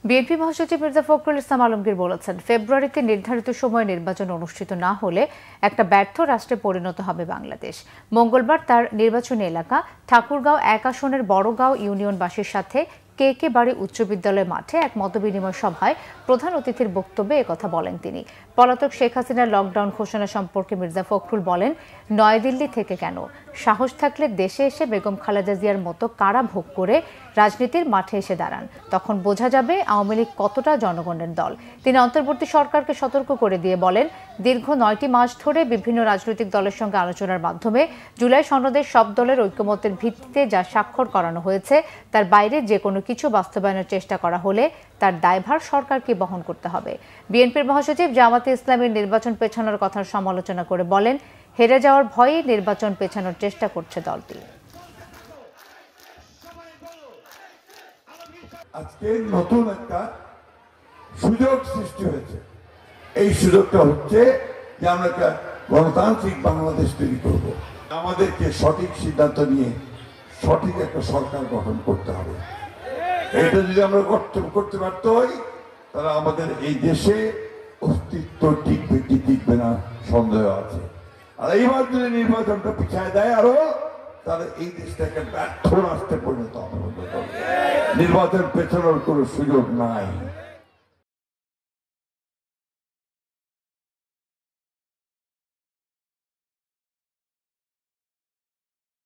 BNP মহাসচিব মির্জা ফখরুল ইসলাম আলমগীর বলেছেন, ফেব্রুয়ারিতে নির্ধারিত সময়ে নির্বাচন অনুষ্ঠিত না হলে একটা ব্যর্থ রাষ্ট্রে পরিণত হবে বাংলাদেশ। মঙ্গলবার তার নির্বাচনী এলাকা ঠাকুরগাঁও ১ আসনের বড়গাঁও ইউনিয়নবাসীর সাথে কে বাড়ি উচ্চ বিদ্যালয় মাঠে এক মতবিনিময় সভায় প্রধান অতিথির বক্তব্যে একথা বলেন তিনি। পলাতক শেখ হাসিনার লকডাউন ঘোষণা সম্পর্কে মির্জা ফখরুল বলেন, নয়াদিল্লি থেকে কেন, সাহস থাকলে দেশে এসে বেগম খালেদা জিয়ার মতো কারা ভোগ করে রাজনীতির মাঠে এসে দাঁড়ান, তখন বোঝা যাবে আওয়ামী লীগ কতটা জনগণের দল। তিনি অন্তর্বর্তী সরকারকে সতর্ক করে দিয়ে বলেন, দীর্ঘ ৯টি মাস ধরে বিভিন্ন রাজনৈতিক দলের সঙ্গে আলোচনার মাধ্যমে জুলাই সনদে সব দলের ঐক্যমতের ভিত্তিতে যা স্বাক্ষর করানো হয়েছে তার বাইরে যে কোনো কিছু বাস্তবায়নের চেষ্টা করা হলে তার দায়ভার সরকারকে বহন করতে হবে। বিএনপির মহাসচিব জামাতে ইসলামীর নির্বাচন পেছানোর কথার সমালোচনা করে বলেন, হেরে যাওয়ার ভয়ে নির্বাচন পেছানোর চেষ্টা করছে দলটি। আজকে নতুন একটা সুযোগ সৃষ্টি হয়েছে। এই সুযোগটা হচ্ছে যে আমরা একটা গণতান্ত্রিক বাংলাদেশ তৈরি করব। আমাদেরকে সঠিক সিদ্ধান্ত নিয়ে সঠিক একটা সরকার গঠন করতে হবে। এটা যদি আমরা করতে পারতে হই, তাহলে আমাদের এই দেশে অস্তিত্ব টিকবে কি টিকবে না সন্দেহ আছে। আর এইবার যদি নির্বাচনটা পিছায় দেয় আরো, তাহলে এই দেশটাকে ব্যর্থ রাষ্ট্রে পরিণত হবে। নির্বাচন পেছানোর কোনো সুযোগ নাই।